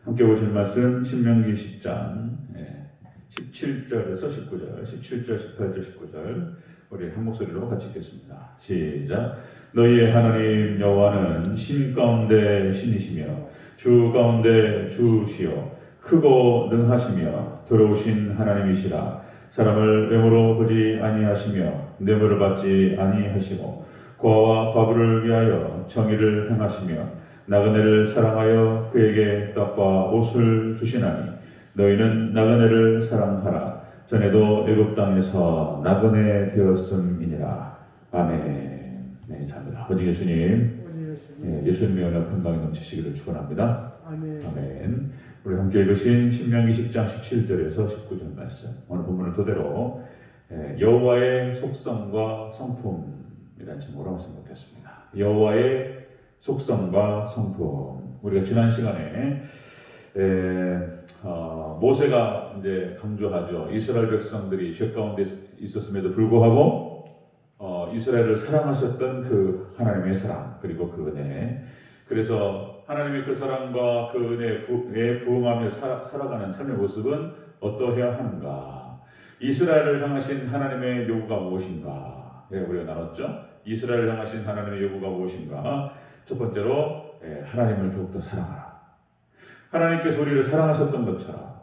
함께 보실 말씀 신명기 10장 17절에서 19절, 17절, 18절, 19절 우리 한 목소리로 같이 읽겠습니다. 시작. 너희의 하나님 여호와는 신 가운데 신이시며 주 가운데 주시요 크고 능하시며 들어오신 하나님이시라. 사람을 외모로 보지 아니하시며 뇌물을 받지 아니하시고 고아와 과부를 위하여 정의를 행하시며 나그네를 사랑하여 그에게 떡과 옷을 주시나니 너희는 나그네를 사랑하라. 전에도 애굽 땅에서 나그네 되었음이니라. 아멘. 네, 감사합니다. 아버지 예수님, 예수님의 은혜 평강이 넘치시기를 축원합니다. 아멘. 우리 함께 읽으신 신명기 10장 17절에서 19절 말씀, 오늘 본문을 토대로 여호와의 속성과 성품이라는 제목으로 말씀 먹겠습니다. 여호와의 속성과 성품. 우리가 지난 시간에 모세가 이제 강조하죠. 이스라엘 백성들이 죄 가운데 있었음에도 불구하고 이스라엘을 사랑하셨던 그 하나님의 사랑, 그리고 그 은혜. 그래서 하나님의 그 사랑과 그 은혜에 부응하며 살아가는 삶의 모습은 어떠해야 하는가? 이스라엘을 향하신 하나님의 요구가 무엇인가? 우리가 나눴죠. 이스라엘을 향하신 하나님의 요구가 무엇인가? 첫 번째로 하나님을 더욱더 사랑하라. 하나님께서 우리를 사랑하셨던 것처럼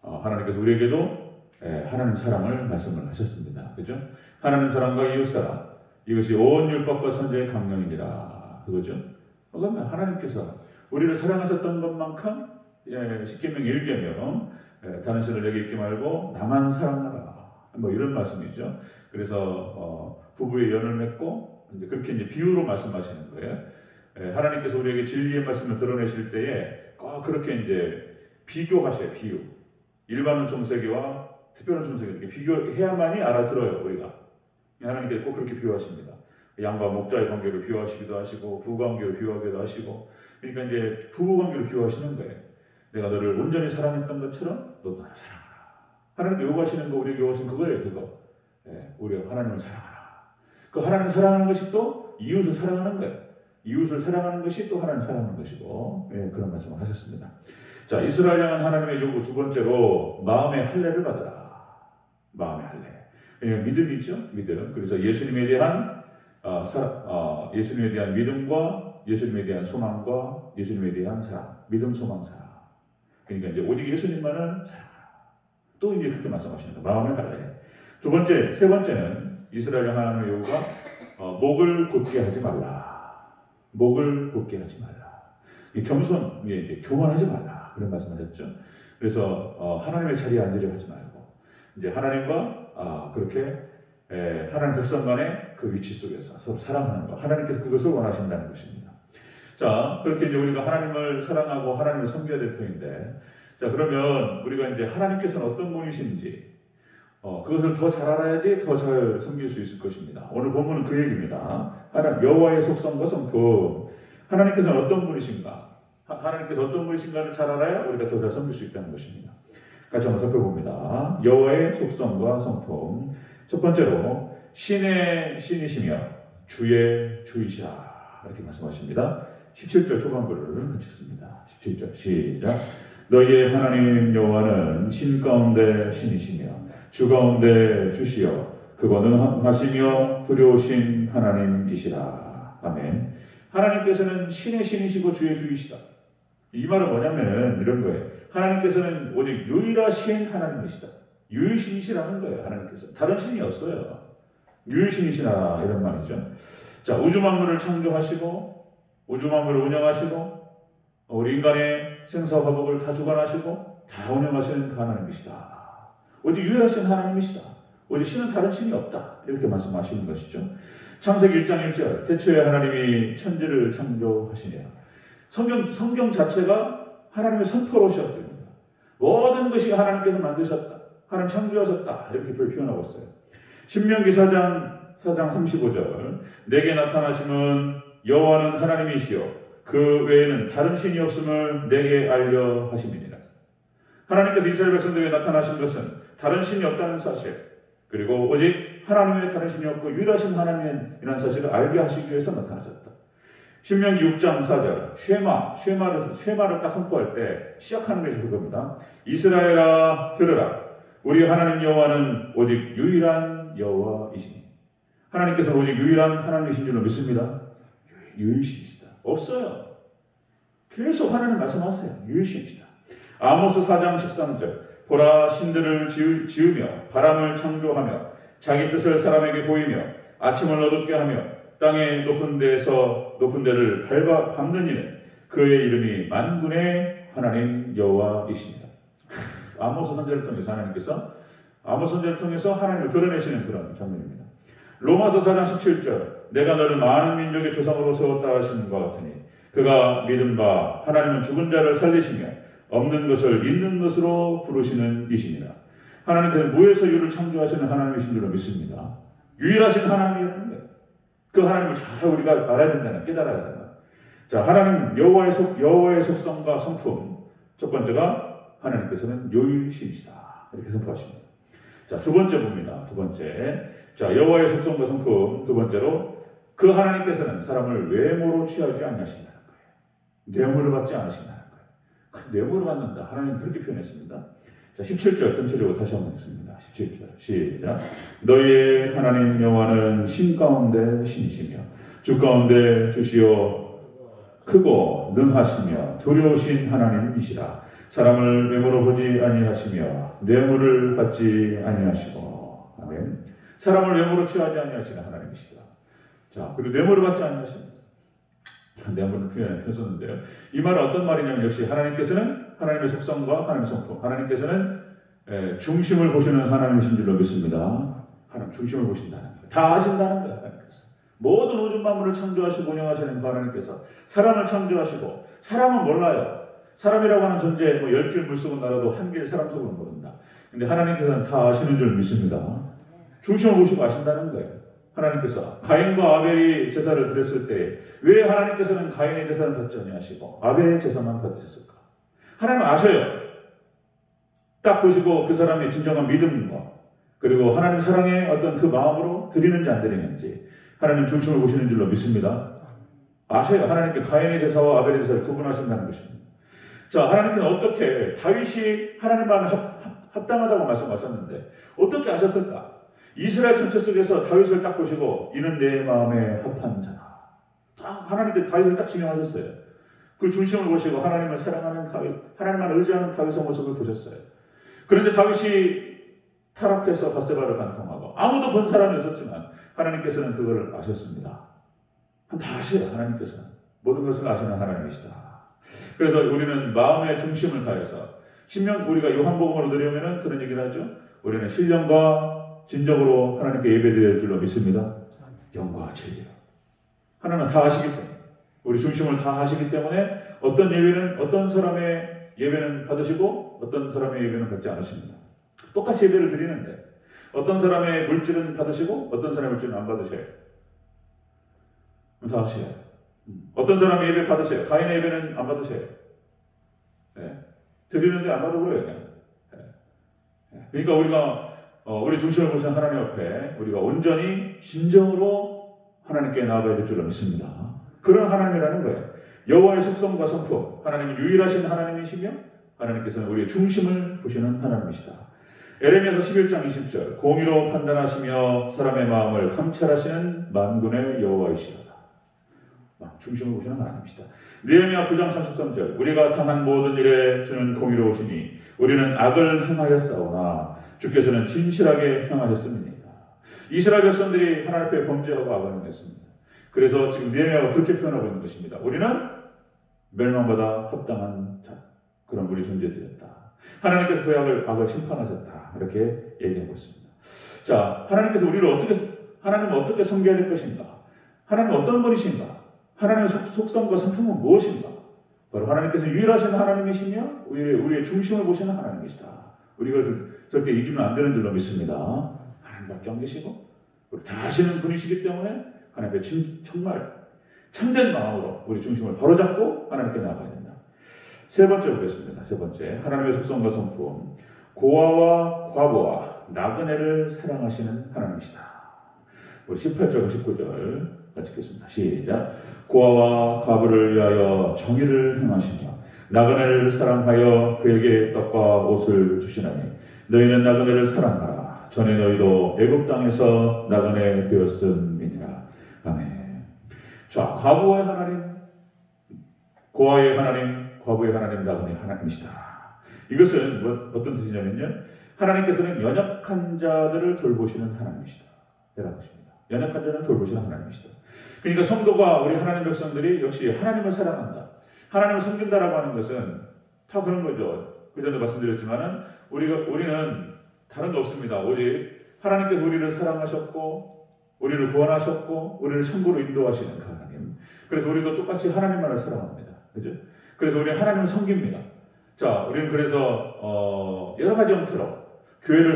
하나님께서 우리에게도 하나님 사랑을 말씀을 하셨습니다. 그죠? 하나님 사랑과 이웃 사랑, 이것이 온 율법과 선지의 강령이니라. 그거죠? 그러면 하나님께서 우리를 사랑하셨던 것만큼 십계명 1계명 다른 신을 내게 잊지 말고 나만 사랑하라. 뭐 이런 말씀이죠. 그래서 부부의 연을 맺고 그렇게 이제 비유로 말씀하시는 거예요. 하나님께서 우리에게 진리의 말씀을 드러내실 때에 꼭 그렇게 이제 비교하셔요. 비유. 일반은 정세기와 특별한 정세기 이렇게 비교해야만이 알아들어요. 우리가. 하나님께서 꼭 그렇게 비유하십니다. 양과 목자의 관계를 비유하시기도 하시고 부부 관계를 비유하기도 하시고, 그러니까 이제 부부 관계를 비유하시는 거예요. 내가 너를 온전히 사랑했던 것처럼 너도 나를 사랑하라. 하나님께 요구하시는 거, 우리에게 요구하시는 그거예요. 그거. 우리가 하나님을 사랑하라. 그 하나님을 사랑하는 것이 또 이웃을 사랑하는 거예요. 이웃을 사랑하는 것이 또 하나님 사랑하는 것이고, 그런 말씀을 하셨습니다. 자, 이스라엘 향한 하나님의 요구 두 번째로 마음의 할례를 받으라. 마음의 할례. 믿음이죠, 믿음. 그래서 예수님에 대한 예수님에 대한 믿음과 예수님에 대한 소망과 예수님에 대한 사랑, 믿음, 소망, 사랑. 그러니까 이제 오직 예수님만을 사랑하라. 또 이제 그렇게 말씀하십니다. 마음의 할례. 두 번째, 세 번째는 이스라엘 향한 하나님의 요구가 목을 곧게 하지 말라. 목을 곧게 하지 말라. 겸손, 교만하지 말라. 그런 말씀하셨죠. 그래서 하나님의 자리에 앉으려 하지 말고 이제 하나님과 그렇게 하나님 백성 간의 그 위치 속에서 서로 사랑하는 것, 하나님께서 그것을 원하신다는 것입니다. 자, 그렇게 이제 우리가 하나님을 사랑하고 하나님을 섬겨야 될 터인데, 자, 그러면 우리가 이제 하나님께서는 어떤 분이신지 그것을 더 잘 알아야지 더 잘 섬길 수 있을 것입니다. 오늘 본문은 그 얘기입니다. 하나님 여호와의 속성과 성품, 하나님께서는 어떤 분이신가, 하나님께서 어떤 분이신가를 잘 알아야 우리가 더 잘 섬길 수 있다는 것입니다. 같이 한번 살펴봅니다. 여호와의 속성과 성품. 첫 번째로 신의 신이시며 주의 주이시라. 이렇게 말씀하십니다. 17절 초반부를 같이 읽습니다. 17절 시작. 너희의 하나님 여호와는 신 가운데 신이시며 주 가운데 주시여 그거 능하시며 두려우신 하나님이시라. 아멘. 하나님께서는 신의 신이시고 주의 주이시다. 이 말은 뭐냐면 이런 거예요. 하나님께서는 오직 유일하신 하나님이시다. 유일신이시라는 거예요. 하나님께서 다른 신이 없어요. 유일신이시라 이런 말이죠. 자, 우주 만물을 창조하시고 우주 만물을 운영하시고 우리 인간의 생사와 화복을 다 주관하시고 다 운영하시는 그 하나님이시다. 오직 유일하신 하나님이시다. 오직 신은 다른 신이 없다. 이렇게 말씀하시는 것이죠. 창세기 1장 1절 태초에 하나님이 천지를 창조하시며, 성경 자체가 하나님의 선포로셨습니다. 모든 것이 하나님께서 만드셨다. 하나님 창조하셨다. 이렇게 표현하고 있어요. 신명기 4장 35절 내게 나타나심은 여호와는 하나님이시요 그 외에는 다른 신이 없음을 내게 알려 하심이니라. 하나님께서 이스라엘 백성들에게 나타나신 것은 다른 신이 없다는 사실, 그리고 오직 하나님의 다른 신이 없고 유일하신 하나님이라는 사실을 알게 하시기 위해서 나타나셨다. 신명기 6장 4절 쉐마를 딱 선포할 때 시작하는 것이 그겁니다. 이스라엘아 들으라. 우리 하나님 여호와는 오직 유일한 여호와이시니. 하나님께서는 오직 유일한 하나님이신 줄로 믿습니다. 유일신이시다. 없어요. 계속 하나님 말씀하세요. 유일신이시다. 아모스 4장 13절 보라 신들을 지으며 바람을 창조하며 자기 뜻을 사람에게 보이며 아침을 어둡게 하며 땅의 높은 데를 밟는 이는 그의 이름이 만군의 하나님 여호와이십니다. 아모스 선지자를 통해서 하나님께서 아모스 선지자를 통해서 하나님을 드러내시는 그런 장면입니다. 로마서 4장 17절 내가 너를 많은 민족의 조상으로 세웠다 하시는 것 같으니 그가 믿은 바 하나님은 죽은 자를 살리시며 없는 것을 있는 것으로 부르시는 이시니라. 하나님께서 무에서 유를 창조하시는 하나님이신 줄로 믿습니다. 유일하신 하나님이라는 거예요. 그 하나님을 잘 우리가 알아야 된다는, 깨달아야 된다. 자, 하나님 여호와의 속성과 성품. 첫 번째가 하나님께서는 유일신이시다. 이렇게 선포하십니다. 자, 두 번째 봅니다. 두 번째. 자, 여호와의 속성과 성품. 두 번째로 그 하나님께서는 사람을 외모로 취하지 않으신다는 거예요. 뇌물을 받지 않으신다는 거예요. 그 뇌물을 받는다. 하나님 그렇게 표현했습니다. 자, 17절 전체적으로 다시 한번 읽습니다. 17절 시작. 너희의 하나님 여호와는 신 가운데 신이시며 주 가운데 주시오 크고 능하시며 두려우신 하나님이시라. 사람을 외모로 보지 아니하시며 뇌물을 받지 아니하시고. 아멘. 사람을 외모로 취하지 아니하시는 하나님이시다. 자, 그리고 뇌물을 받지 아니하십니다. 뇌물을 표현했었는데요. 이 말은 어떤 말이냐면 역시 하나님께서는 하나님의 속성과 하나님의 성품, 하나님께서는 중심을 보시는 하나님이신 줄로 믿습니다. 하나님 중심을 보신다는 거예요. 다 아신다는 거예요. 하나님께서 모든 우주 만물을 창조하시고 운영하시는 그 하나님께서 사람을 창조하시고, 사람은 몰라요. 사람이라고 하는 존재, 뭐 10길 물속은 나라도 한 길 사람 속은 모른다. 근데 하나님께서는 다 아시는 줄 믿습니다. 중심을 보시고 아신다는 거예요. 하나님께서 가인과 아벨이 제사를 드렸을 때 왜 하나님께서는 가인의 제사를 받지 아니하시고 아벨의 제사만 받으셨을까? 하나님은 아셔요. 딱 보시고 그 사람의 진정한 믿음과 그리고 하나님 사랑의 어떤 그 마음으로 드리는지 안 드리는지 하나님 중심을 보시는 줄로 믿습니다. 아셔요. 하나님께 가인의 제사와 아벨의 제사를 구분하신다는 것입니다. 자, 하나님께는 어떻게 다윗이 하나님 마음에 합당하다고 말씀하셨는데 어떻게 아셨을까? 이스라엘 전체 속에서 다윗을 딱 보시고 이는 내 마음에 합한 자다. 딱 하나님께 다윗을 딱 지명하셨어요. 그 중심을 보시고 하나님을 사랑하는 다윗, 하나님만 의지하는 다윗의 모습을 보셨어요. 그런데 다윗이 타락해서 밧세바를 간통하고 아무도 본 사람이 없었지만 하나님께서는 그걸 아셨습니다. 다 아셔요. 하나님께서는 모든 것을 아시는 하나님이시다. 그래서 우리는 마음의 중심을 다해서 우리가 요한복음으로 들으면은 그런 얘기를 하죠. 우리는 신령과 진정으로 하나님께 예배드릴 줄로 믿습니다. 영과 진리로. 하나님은 다 아시기 때문에 우리 중심을 다 아시기 때문에 어떤 사람의 예배는 받으시고 어떤 사람의 예배는 받지 않으십니다. 똑같이 예배를 드리는데 어떤 사람의 물질은 받으시고 어떤 사람의 물질은 안 받으셔요. 다 아셔요. 어떤 사람의 예배 받으세요. 가인의 예배는 안 받으세요. 네. 드리는데 안 받아버려요. 네. 그러니까 우리가 우리 중심을 보시는 하나님 앞에 우리가 온전히 진정으로 하나님께 나아가야 될 줄로 믿습니다. 그런 하나님이라는 거예요. 여호와의 속성과 성품, 하나님은 유일하신 하나님이시며 하나님께서는 우리의 중심을 보시는 하나님이시다. 에레미야서 11장 20절 공의로 판단하시며 사람의 마음을 감찰하시는 만군의 여호와이시다. 중심을 보시는 하나님이시다. 느헤미야 9장 33절 우리가 당한 모든 일에 주는 공의로우시니 우리는 악을 행하였사오나 주께서는 진실하게 행하셨습니다. 이스라엘 백성들이 하나님 앞에 범죄하고 악을 행했습니다. 그래서 지금 느헤미야가 그렇게 표현하고 있는 것입니다. 우리는 멸망받아 합당한 자, 그런 우리 존재들이었다. 하나님께서 그 악을 심판하셨다. 이렇게 얘기하고 있습니다. 자, 하나님께서 하나님을 어떻게 섬겨야 될 것인가? 하나님은 어떤 분이신가? 하나님의 속성과 성품은 무엇인가? 바로 하나님께서 유일하신 하나님이시며 우리의 중심을 보시는 하나님이시다. 우리가 절대 잊으면 안 되는 줄로 믿습니다. 하나님밖에 안 계시고 우리 다 아시는 분이시기 때문에 하나님께 정말 참된 마음으로 우리 중심을 바로잡고 하나님께 나아가야 된다. 세 번째 보겠습니다. 세 번째 하나님의 속성과 성품 고아와 과부와 나그네를 사랑하시는 하나님이시다. 우리 18절과 19절 같이 읽겠습니다. 시작. 고아와 과부를 위하여 정의를 행하시며 나그네를 사랑하여 그에게 떡과 옷을 주시나니 너희는 나그네를 사랑하라. 전에 너희도 애굽 땅에서 나그네 되었음이니라. 아멘. 자, 과부의 하나님, 고아의 하나님, 과부의 하나님, 나그네의 하나님이시다. 이것은 어떤 뜻이냐면요, 하나님께서는 연약한 자들을 돌보시는 하나님이시다 라는 것입니다. 연약한 자를 돌보시는 하나님이시다. 그러니까 성도가, 우리 하나님 백성들이 역시 하나님을 사랑한다, 하나님을 섬긴다라고 하는 것은 다 그런 거죠. 그 전에 말씀드렸지만은 우리는 다른 거 없습니다. 오직 하나님께서 우리를 사랑하셨고 우리를 구원하셨고 우리를 천국으로 인도하시는 그 하나님. 그래서 우리도 똑같이 하나님만을 사랑합니다. 그죠? 그래서 우리는 하나님을 섬깁니다. 자, 우리는 그래서 여러 가지 형태로 교회를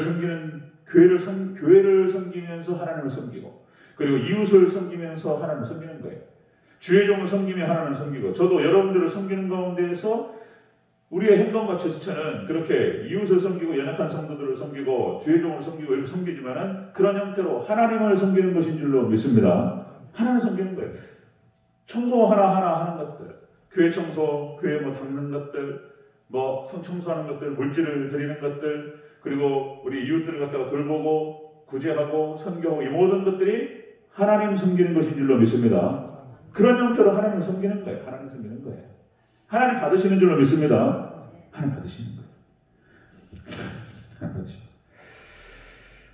섬기면서 하나님을 섬기고, 그리고 이웃을 섬기면서 하나님을 섬기는 거예요. 주의 종을 섬기며 하나님을 섬기고, 저도 여러분들을 섬기는 가운데에서 우리의 행동과 제스처는 그렇게 이웃을 섬기고 연약한 성도들을 섬기고 주의 종을 섬기고 이렇게 섬기지만은 그런 형태로 하나님을 섬기는 것인 줄로 믿습니다. 하나님을 섬기는 거예요. 청소 하나하나 하는 것들, 교회 청소, 교회 닦는 것들, 손 청소하는 것들, 물질을 드리는 것들, 그리고 우리 이웃들을 갖다가 돌보고 구제하고 선교하고, 이 모든 것들이 하나님 섬기는 것인 줄로 믿습니다. 그런 형태로 하나님을 섬기는 거예요. 하나님 섬기는 거예요. 하나님 받으시는 줄로 믿습니다. 하나님 받으시는 거예요. 하나님 받으시는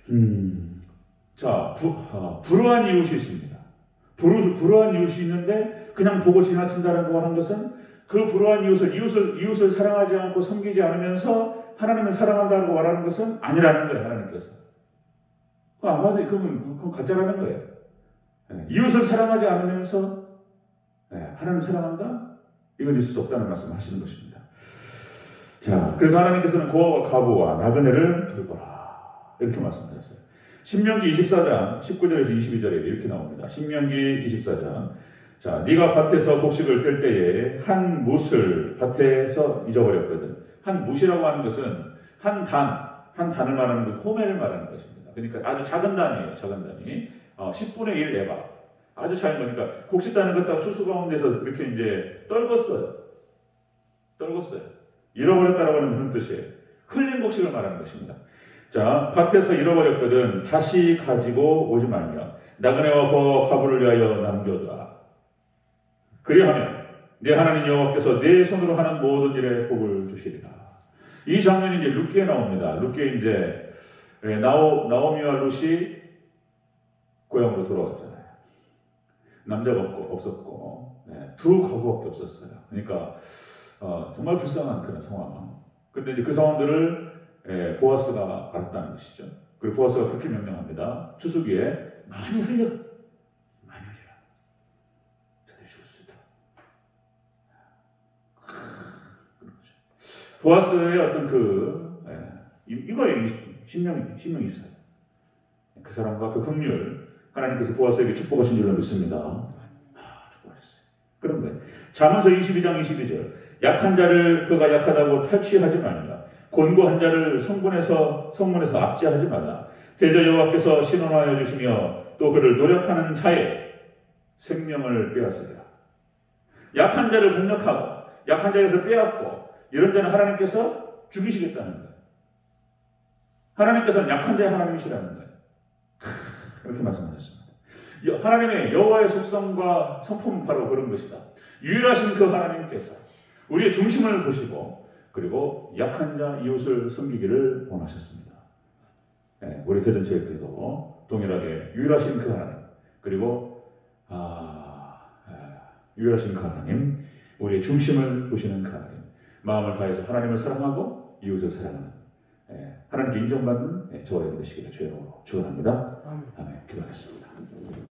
거예요. 자, 불우한 이웃이 있습니다. 불우한 이웃이 있는데 그냥 보고 지나친다는 거 하는 것은, 그 불우한 이웃을 사랑하지 않고 섬기지 않으면서 하나님을 사랑한다고 말하는 것은 아니라는 거예요. 하나님께서. 맞아요. 그건 가짜라는 거예요. 이웃을 사랑하지 않으면서 하나님을 사랑한다? 이건 있을 수 없다는 말씀을 하시는 것입니다. 자, 그래서 하나님께서는 고아와 과부와 나그네를 돌보라 이렇게 말씀하셨어요. 신명기 24장 19절에서 22절에 이렇게 나옵니다. 신명기 24장. 자, 네가 밭에서 곡식을 뗄 때에 한 뭇을 밭에서 잊어버렸거든. 한 뭇이라고 하는 것은 한 단을 말하는 그 호멜을 말하는 것입니다. 그러니까 아주 작은 단이에요. 작은 단위. 10분의 1 에바. 아주 작은 거니까 곡식 따는 것 갖다가 추수 가운데서 이렇게 이제 떨궜어요. 잃어버렸다라고 하는 그런 뜻이에요. 흘린 곡식을 말하는 것입니다. 자, 밭에서 잃어버렸거든 다시 가지고 오지 말며 나그네와 과부를 위하여 남겨두라. 그리하면 내 하나님 여호와께서 내 손으로 하는 모든 일에 복을 주시리라. 이 장면이 이제 룻기에 나옵니다. 룻기에 이제 나오미와 룻이 고향으로 돌아왔잖아요. 남자가 없었고 두 과부밖에 없었어요. 그러니까 정말 불쌍한 그런 상황. 근데 이제 그 상황들을 보아스가 알았다는 것이죠. 그리고 보아스가 그렇게 명령합니다. 추수기에 많이 흘려. 저들이 죽을 수 있다. 보아스의 어떤 이거예요. 신명기 24장. 그 사람과 그 긍휼, 하나님께서 보아스에게 축복하신 줄로 믿습니다. 축복하셨어요. 그런 거예요. 잠언서 22장 22절. 약한 자를 그가 약하다고 탈취하지 말라. 곤고한 자를 성문에서 압제하지 말라. 대저 여호와께서 신원하여 주시며 또 그를 노력하는 자의 생명을 빼앗으리라. 약한 자를 공격하고 약한 자에서 빼앗고 이런 자는 하나님께서 죽이시겠다는 거예요. 하나님께서는 약한 자의 하나님이시라는 거예요. 이렇게 말씀하셨습니다. 하나님의 여호와의 속성과 성품은 바로 그런 것이다. 유일하신 그 하나님께서 우리의 중심을 보시고 그리고 약한 자 이웃을 섬기기를 원하셨습니다. 우리 대전체육회도 동일하게 유일하신 그 하나님, 그리고 유일하신 그 하나님, 우리의 중심을 보시는 그 하나님, 마음을 다해서 하나님을 사랑하고 이웃을 사랑하는 하나님께 인정받는 저와 여러분 되시기를 주의 이름으로 축원합니다. 아멘. 기도하겠습니다.